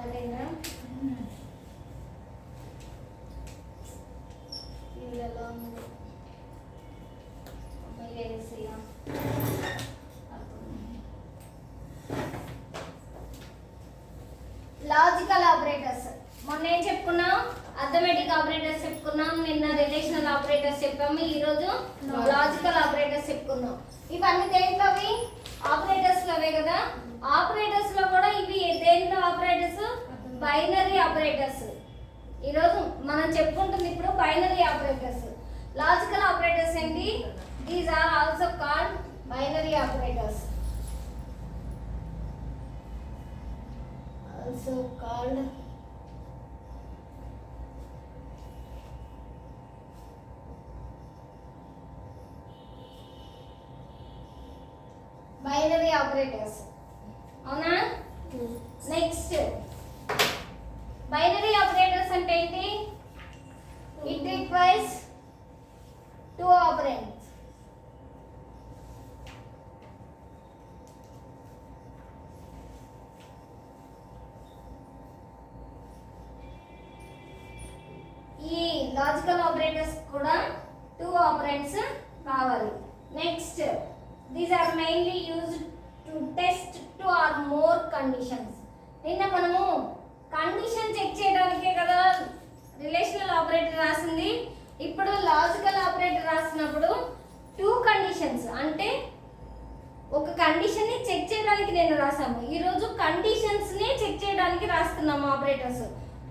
అదేనా ఇది ఎలా ఉంది వేసేయా లాజికల్ ఆపరేటర్స్ మొన్న ఏం చెప్పుకున్నాం అర్థమెటిక్ ఆపరేటర్స్ చెప్పుకున్నాం నిన్న రిలేషనల్ ఆపరేటర్స్ చెప్పాము ఈ రోజు లాజికల్ ఆపరేటర్స్ చెప్పుకున్నాం ఇవన్నీ దేంట్లోవి ఆపరేటర్స్ లోవే కదా ఆపరేటర్స్ లో కూడా ఇవి దేంట్లో ఆపరేటర్స్ బైనరీ ఆపరేటర్స్ ఈ రోజు మనం చెప్పుకుంటుంది ఇప్పుడు బైనరీ ఆపరేటర్స్ లాజికల్ ఆపరేటర్స్ ఏంటి these are also called binary operators also called binary operators అవునా నెక్స్ట్ బైనరీ ఆపరేటర్స్ అంటే ఏంటి ఇట్ రిక్వైర్స్ టూ ఆపరెంట్స్ ఈ లాజికల్ ఆపరేటర్స్ కూడా టూ ఆపరెంట్స్ కావాలి next these are mainly used to test two or more conditions నిన్న మనము condition check చేయడానికే కదా రిలేషనల్ ఆపరేటర్ రాసింది ఇప్పుడు లాజికల్ ఆపరేటర్ రాసినప్పుడు టూ కండిషన్స్ అంటే ఒక కండిషన్ ని చెక్ చేయడానికి నేను రాసాము ఈ రోజు కండిషన్స్ ని చెక్ చేయడానికి రాస్తున్నాము ఆపరేటర్స్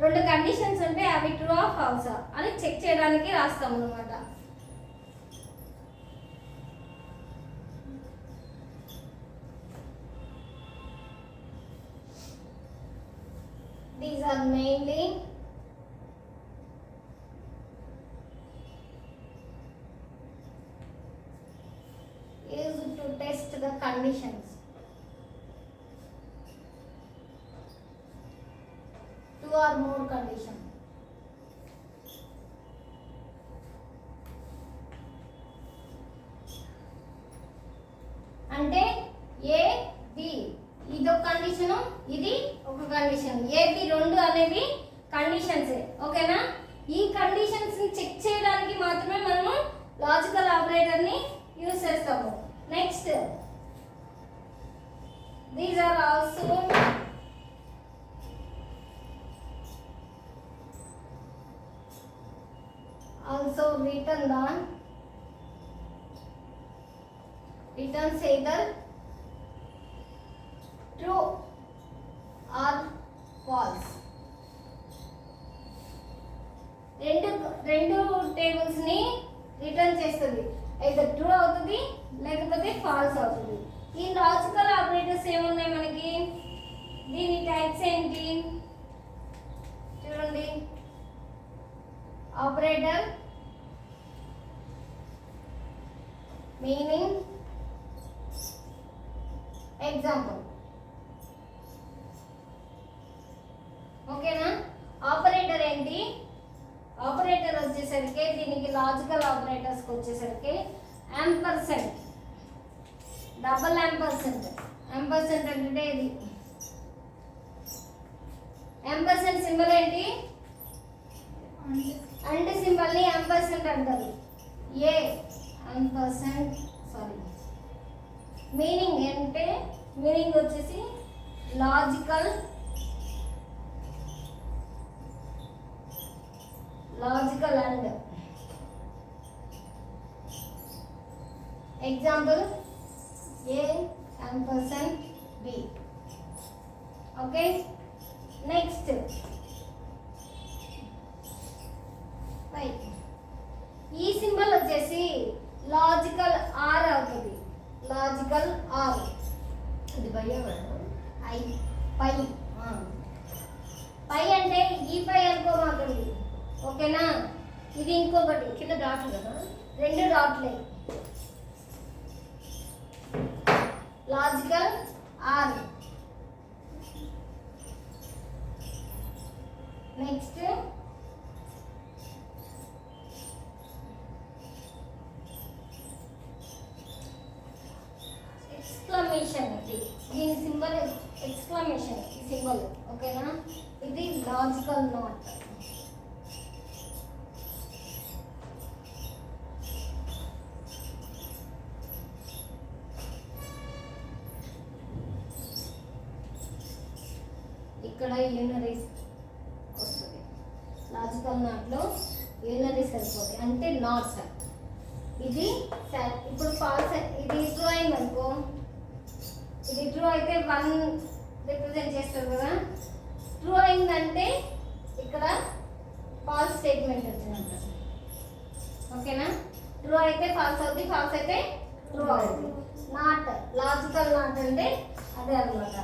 రెండు కండిషన్స్ ఉంటే అవి ట్రూ ఆర్ ఫాల్స్ అని చెక్ చేయడానికి రాస్తాం అన్నమాట these are mainly used to test the conditions two or more condition అంటే ఏ బి ఇది ఒక కండిషన్ ఇది ఒక కండిషన్ ఏ బి రెండు అనేవి కండిషన్స్ ఓకేనా ఈ కండిషన్స్ ని చెక్ చేయడానికి మాత్రమే మనము లాజికల్ ఆపరేటర్ ని యూస్ చేస్తాము next these are also written returns either true or false రెండు టేబుల్స్ ని రిటర్న్ చేస్తుంది అయితే ట్రూ అవుతుంది లేకపోతే ఫాల్స్ అవుతుంది ఈ లాజికల్ ఆపరేటర్స్ ఏమున్నాయి మనకి దీని టైప్స్ ఏంటి చూడండి ఆపరేటర్ మీనింగ్ ఎగ్జాంపుల్ ఓకేనా ఆపరేటర్ ఏంటి ఆపరేటర్ వచ్చేసరికి దీనికి లాజికల్ ఆపరేటర్స్ కి వచ్చేసరికి యాంపర్సెంట్ డబుల్ యాంపర్సెంట్ అంటే ఇది యాంపర్సెంట్ సింబల్ ఏంటి అండ్ సింబల్ ని యాంపర్సెంట్ అంటారు ఏ యాంపర్సెంట్ సారీ మీనింగ్ అంటే మీనింగ్ వచ్చేసి logical and example A ampersand B okay next ఈ సింబల్ వచ్చేసి లాజికల్ ఆర్ అవుతుంది లాజికల్ ఆర్ ఇది భయ్యా ఐ పై పై అంటే ఈ పై అనుకోమాకండి ఓకేనా ఇది ఇంకొకటి కింద డాట్ కదా రెండు డాట్లే లాజికల్ ఆర్ నెక్స్ట్ ఎక్స్క్లమేషన్ దీని సింబల్ ఎక్స్క్లమేషన్ ఈ సింబల్ ఓకేనా ఇది లాజికల్ నాట్. ఇక్కడ యూనరీస్ వస్తుంది. లాజికల్ నాట్లో యూనరీస్ సరిపోతాయి అంటే నాట్. ఇది ఇప్పుడు ఫాల్స్. ఇది ట్రూ అయింది అనుకో, ఇది ట్రూ అయితే 1 రిప్రజెంట్ చేస్తారు కదా. ట్రూ అయిందంటే ఇక్కడ ఫాల్స్ స్టేట్మెంట్ వచ్చిందంట. ఓకేనా? ట్రూ అయితే ఫాల్స్ అవుతుంది, ఫాల్స్ అయితే ట్రూ అవుతుంది. నాట్ లాజికల్ నాట్ అంటే అదే అనమాట.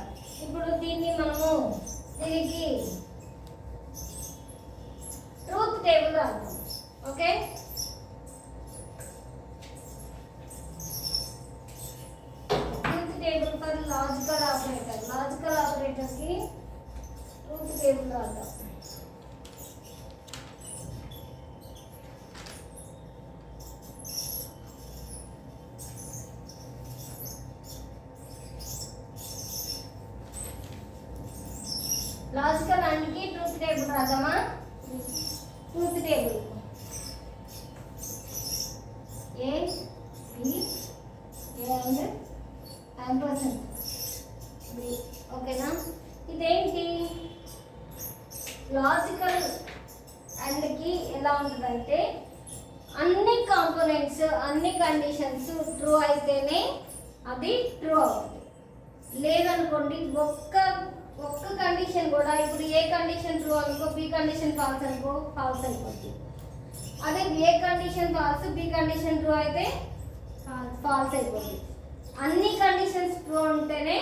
ఇప్పుడు దీన్ని మనము దీనికి ట్రూత్ టేబుల్ అంటాం. Okay, truth table for logical operator. Logical operators కి ట్రూత్ టేబుల్ రాద్దాం. లాజికల్ అండ్ కి ట్రూత్ టేబుల్ రాద్దామా? Truth table A B and ampersand B. ఓకేనా? ఇదేంటి లాజికల్ అండ్ కి ఎలా ఉంటుందంటే అన్ని కాంపోనెంట్స్ అన్ని కండిషన్స్ ట్రూ అయితేనే అది ట్రూ అవుతుంది. లేదనుకోండి ఒక్క కండిషన్ కూడా, ఇప్పుడు ఏ కండిషన్ ట్రూ అనుకో బి కండిషన్ ఫాల్స్ అనుకో, ఫాల్స్ అయిపోతుంది. అదే A condition false B condition true అయితే ఫాల్స్ అయిపోతుంది. అన్ని కండిషన్స్ ట్రూ ఉంటేనే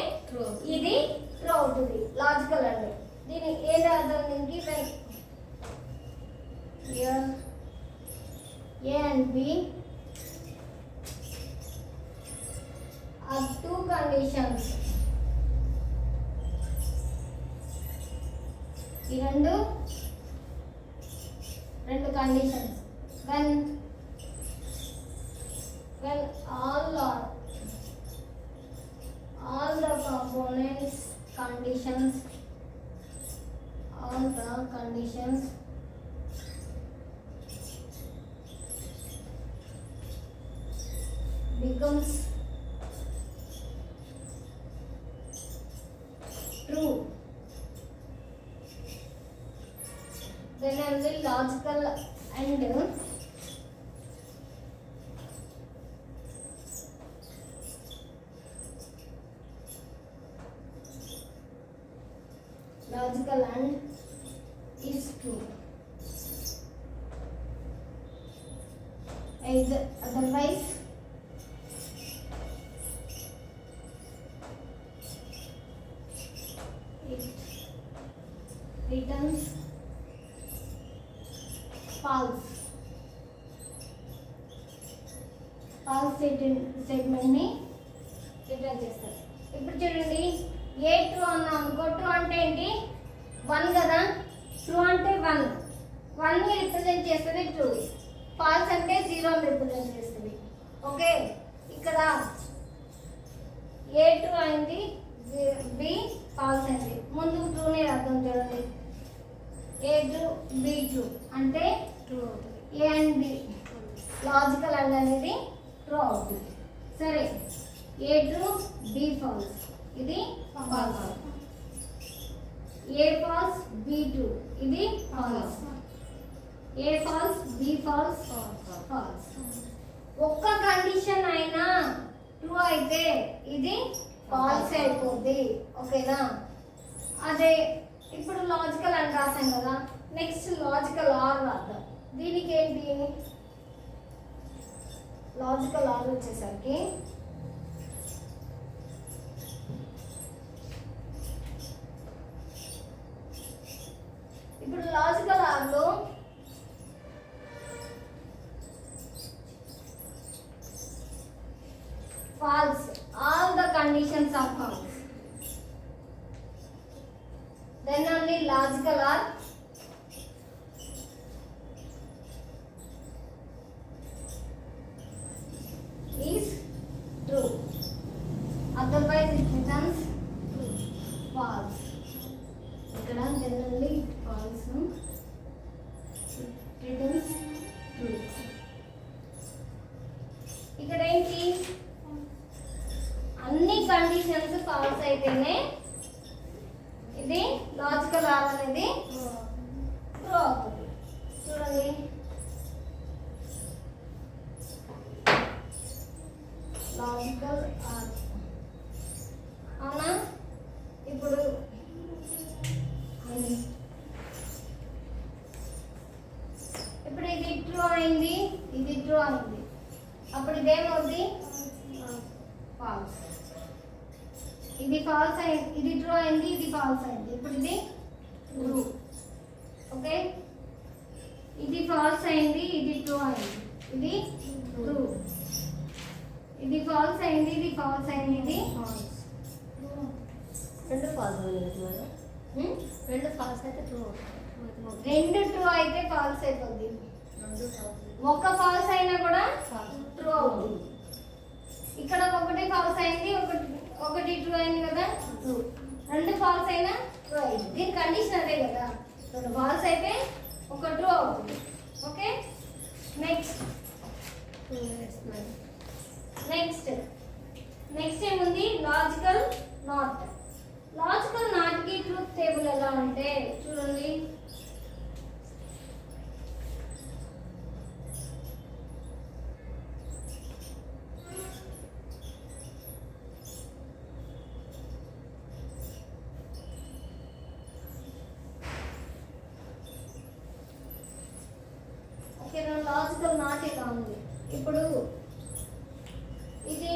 ఇది ట్రూ అవుతుంది లాజికల్ అంటే. దీని ఏది అర్థం? దీనికి like A and B or 2 conditions. ఈ రెండు conditions. when all the components conditions becomes true, then only logical and is true. Otherwise it returns false. False statement ని రిటర్న్ చేస్తారు. ఇప్పుడు చూడండి, ఏ ట్రూ అన్నాం అనుకో, ట్రూ అంటే ఏంటి? 1 కదా. ట్రూ అంటే 1 ని రిప్రజెంట్ చేస్తుంది ట్రూ. ఫాల్స్ అంటే 0 ని రిప్రజెంట్ చేస్తుంది. ఓకే, ఇక్కడ ఏ ట్రూ అయింది, బి ఫాల్స్ అయింది. ముందు ట్రూని అర్థం చూడండి. ఏ ట్రూ బి ట్రూ అంటే ట్రూ అవుతుంది. A and B logical and అనేది ట్రూ అవుతుంది. సరే, ఏ ట్రూ బి ఫాల్స్, ఇది false. A false B true, ఇది false. A false B false, false. ఒక్క కండిషన్ అయినా ట్రూ అయితే ఇది ఫాల్స్ అయిపోద్ది. ఓకేనా? అదే ఇప్పుడు లాజికల్ అని రాసాం కదా. నెక్స్ట్ లాజికల్ ఆర్ రాద్దాం. దీనికి ఏంటి? లాజికల్ ఆర్ వచ్చేసరికి ఇప్పుడు logical ఆర్లో false, all the conditions are false, then only logical or is true, otherwise it becomes false. ఇక్కడ జనరల్లీ ఫాల్స్ రిటర్న్స్ ట్రూ. ఇక్కడ ఏంటి అన్ని కండిషన్స్ ఫాల్స్ అయితేనే ఇది లాజికల్ ఆర్ అనేది ట్రూ అవుతుంది. చూడండి లాజికల్ ఆర్ అవునా. ఇప్పుడు ఇప్పుడు ఇది ట్రూ అయింది, ఇది ట్రూ అయింది, అప్పుడు ఇదేమవుద్ది ఫాల్స్. ఇది ఫాల్స్ అయింది, ఇది ట్రూ అయింది, ఇది ఫాల్స్ అయింది, ఇప్పుడు ఇది ట్రూ. ఓకే, ఇది ఫాల్స్ అయింది, ఇది ట్రూ అయింది, ఇది ట్రూ. ఇది ఫాల్స్ అయింది, ఇది ఫాల్స్ అయింది, ఇది ఫాల్స్. రెండు ఫాల్స్ మేడం. రెండు ఫాల్స్ అయితే ట్రూ. రెండు ట్రూ అయితే ఫాల్స్ అయిపోద్ది. రెండు ఫాల్స్ ఒక్క ఫాల్స్ అయినా కూడా ట్రూ అవుతుంది. ఇక్కడ ఒకటి ఫాల్స్ అయింది, ఒకటి ట్రూ అయింది కదా, ట్రూ. రెండు ఫాల్స్ అయినా ట్రూ అయింది. దీని కండిషన్ అదే కదా, రెండు ఫాల్స్ అయితే ఒక ట్రూ అవుతుంది. ఓకే, నెక్స్ట్ నెక్స్ట్ నెక్స్ట్ ఏముంది, లాజికల్ నాట్. లాజికల్ నాట్కి ట్రూత్ టేబుల్ ఎలా అంటే చూడండి. లాజికల్ నాట్ ఇలా ఉంది. ఇప్పుడు ఇది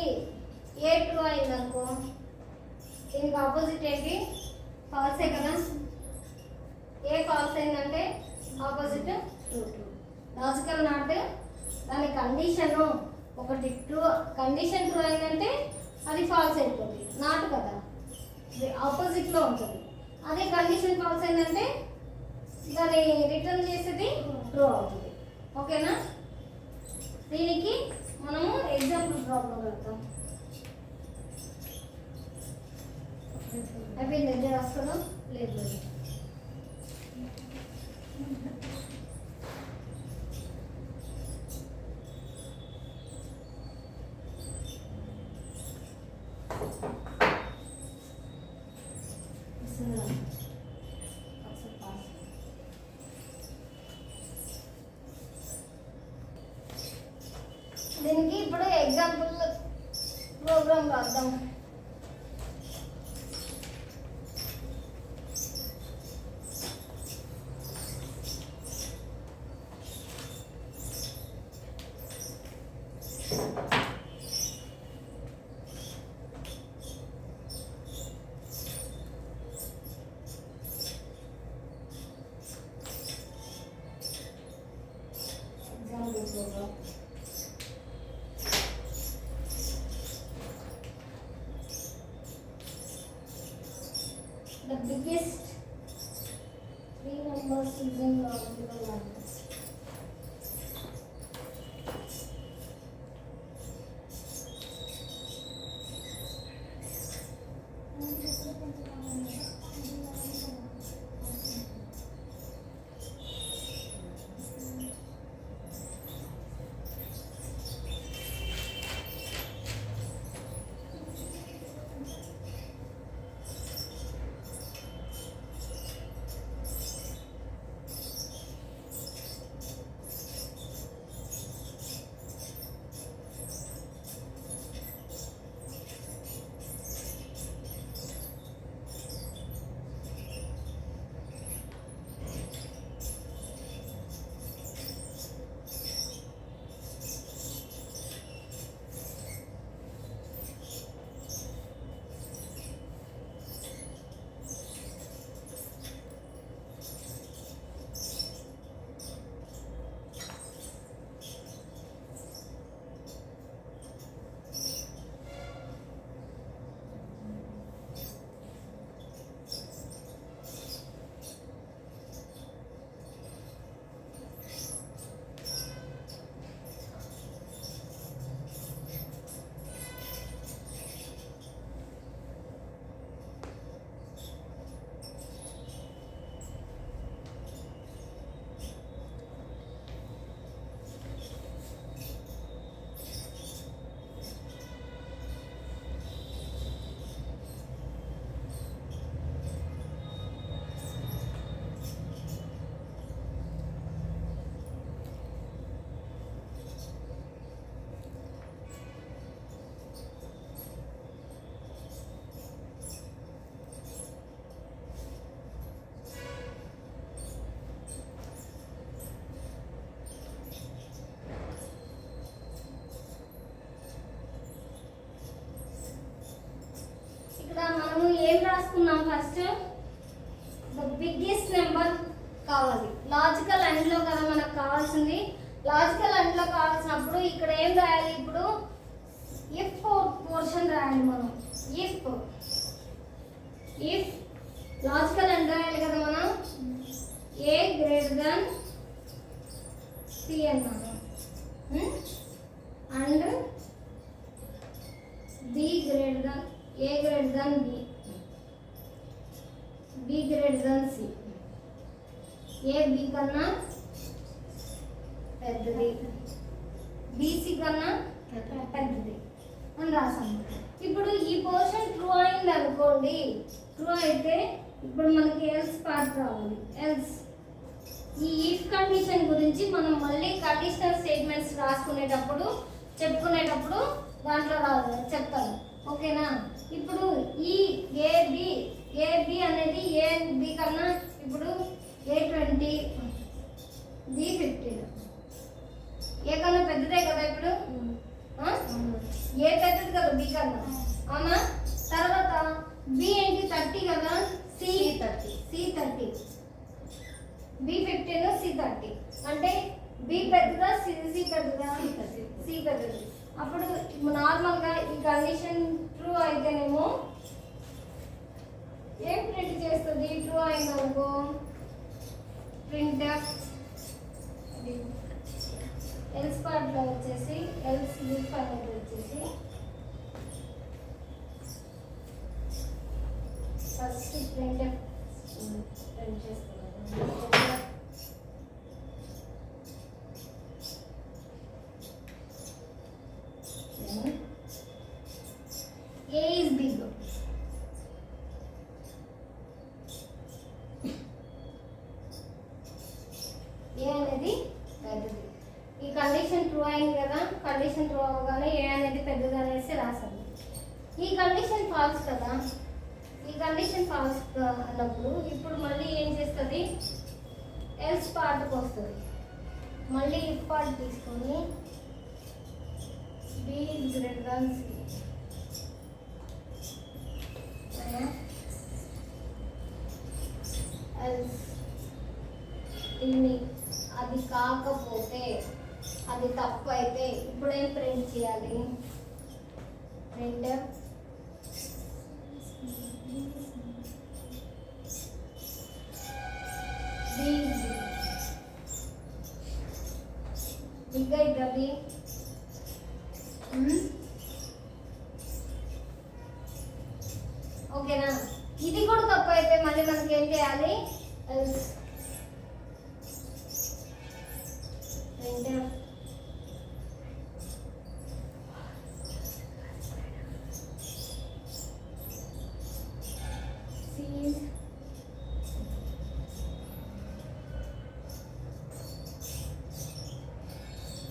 ఏ ట్రూ అయింది అనుకో, దీనికి ఆపోజిట్ ఏంటి ఫాల్సే కదా. ఏ ఫాల్స్ అయిందంటే ఆపోజిట్ ట్రూ. లాజికల్ నాట్ దాని కండిషన్ ఒకటి ట్రూ, కండిషన్ ట్రూ అయిందంటే అది ఫాల్స్ అయిపోతుంది, నాట్ కదా, ఇది ఆపోజిట్లో ఉంటుంది. అదే కండిషన్ ఫాల్స్ అయిందంటే దాన్ని రిటర్న్ చేసేది ట్రూ అవుతుంది. ఓకేనా, దీనికి మనము ఎగ్జాంపుల్ ప్రాబ్లం కడతాం. అయిపోయింది, దగ్గర వస్తుందో లేదు. దీనికి ఇప్పుడు ఎగ్జాంపుల్ ప్రోగ్రామ్ రాద్దాం. Example programme the biggest three numbers using logical numbers. ఇక్కడ మనము ఏం రాసుకున్నాం ఫస్ట్ ద బిగ్గెస్ట్ నెంబర్ కావాలి. లాజికల్ అండ్లో కదా మనకు కావాల్సింది. లాజికల్ అండ్లో కావాల్సినప్పుడు ఇక్కడ ఏం రాయాలి? ఇప్పుడు ఇఫ్ పోర్షన్ రాయాలి మనం. ఇఫ్ లాజికల్ అండ్ రాయాలి కదా మనం. ఏ గ్రేటర్ దాన్ సి అన్నాను and B greater than A greater than B, B greater than C. A B కన్నా పెద్దది, బీసీ కన్నా పెద్దది అని రాసాము. ఇప్పుడు ఈ పోర్షన్ ట్రూ అయింది అనుకోండి. ట్రూ అయితే ఇప్పుడు మనకి ఎల్స్ పార్ట్ రావాలి. ఎల్స్ ఈ ఇఫ్ కండిషన్ గురించి మనం మళ్ళీ కండిషనల్ స్టేట్మెంట్స్ రాసుకునేటప్పుడు చెప్పుకునేటప్పుడు దాంట్లో చెప్తాను. ఓకేనా? ఇప్పుడు ఈ ఏబి అనేది ఏ బి కన్నా ఇప్పుడు A20 B15 ఏ కన్నా పెద్దదే కదా ఇప్పుడు. ఏ పెద్దది కదా బి కన్నా, అవునా? తర్వాత బి ఏంటి 30 కదా, C30 B15 C30 అంటే బి పెద్దదా సి పెద్దదా? సి పెద్దది. అప్పుడు నార్మల్గా ఈ కండిషన్ ట్రూ అయితేనేమో ఏం ప్రింట్ చేస్తుంది? ట్రూ అయిందనుకో ప్రింట్ ఎల్స్ పార్ట్లో వచ్చేసి ఎల్స్ లిఫ్ అనేది వచ్చేసి ఫస్ట్ ప్రింట్ చేస్తున్నాను. A is big. A అనేది పెద్దది. ఈ కండిషన్ ట్రూ అయింది కదా. కండిషన్ ట్రూ అవ్వగానే ఏ అనేది పెద్దది అనేసి రాసాము. ఈ కండిషన్ ఫాల్స్ కదా. ఈ కండిషన్ ఫాల్స్ అన్నప్పుడు ఇప్పుడు మళ్ళీ ఏం చేస్తుంది? ఎల్స్ పార్ట్కి వస్తుంది. మళ్ళీ ఇఫ్ పార్ట్ తీసుకొని B is greater than C. Else దీన్ని అది కాకపోతే అది తప్పు అయితే ఇప్పుడు ఏం ప్రింట్ చేయాలి? ప్రింట్ బిగ్ అవుతుంది. ఓకేనా? ఇది కూడా తప్పు అయితే మళ్ళీ మనకి ఏం చేయాలి?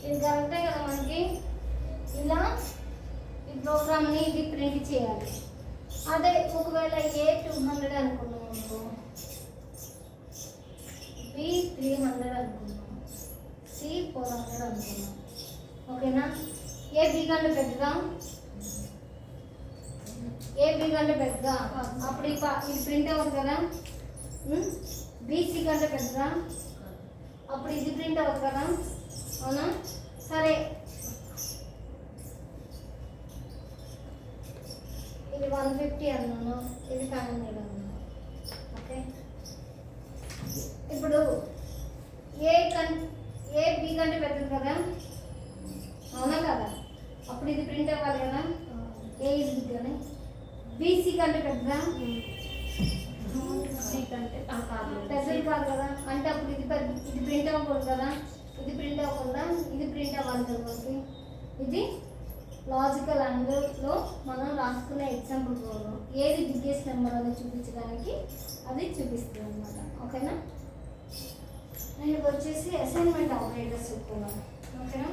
ఇది కరెక్టే కదా మనకి. ఇలా ఈ ప్రోగ్రామ్ని ఇది ప్రింట్ చేయాలి. అదే ఒకవేళ A200 అనుకున్నాం అనుకో, B300 అనుకున్నాం, C400 అనుకున్నాం. ఓకేనా? ఏ బి కంటే పెద్దదా? ఏ బి కంటే పెద్దదా? అప్పుడు ఇది ప్రింట్ అవ్వదు కదా. బీసీ కంటే పెద్దదా? అప్పుడు ఇది ప్రింట్ అవ్వదు కదా, అవునా? సరే, ఇది 150 అన్నాను, ఇది 500 అన్నాను. ఓకే, ఇప్పుడు ఏ బి కంటే పెద్దది కదా, అవునా కదా? అప్పుడు ఇది ప్రింట్ అవ్వాలి కదా. ఏ ఇది బిగ్ అని. బీసీ కంటే పెద్దదా? సి కంటే పెద్దది కాదు కదా. అంటే అప్పుడు ఇది ప్రింట్ అవ్వకూడదు కదా. ఇది ప్రింట్ అవ్వకుండా ఇది ప్రింట్ అవ్వాలి కదా మనకి. ఇది లాజికల్ అండ్లో మనం రాసుకునే ఎగ్జాంపుల్ ప్రోగ్రామ్ ఏది బిగ్గెస్ట్ నెంబర్ అని చూపించడానికి అది చూపిస్తుంది అనమాట. ఓకేనా? నేను వచ్చేసి అసైన్మెంట్ ఆపరేటర్స్ చెప్తున్నాను. ఓకేనా?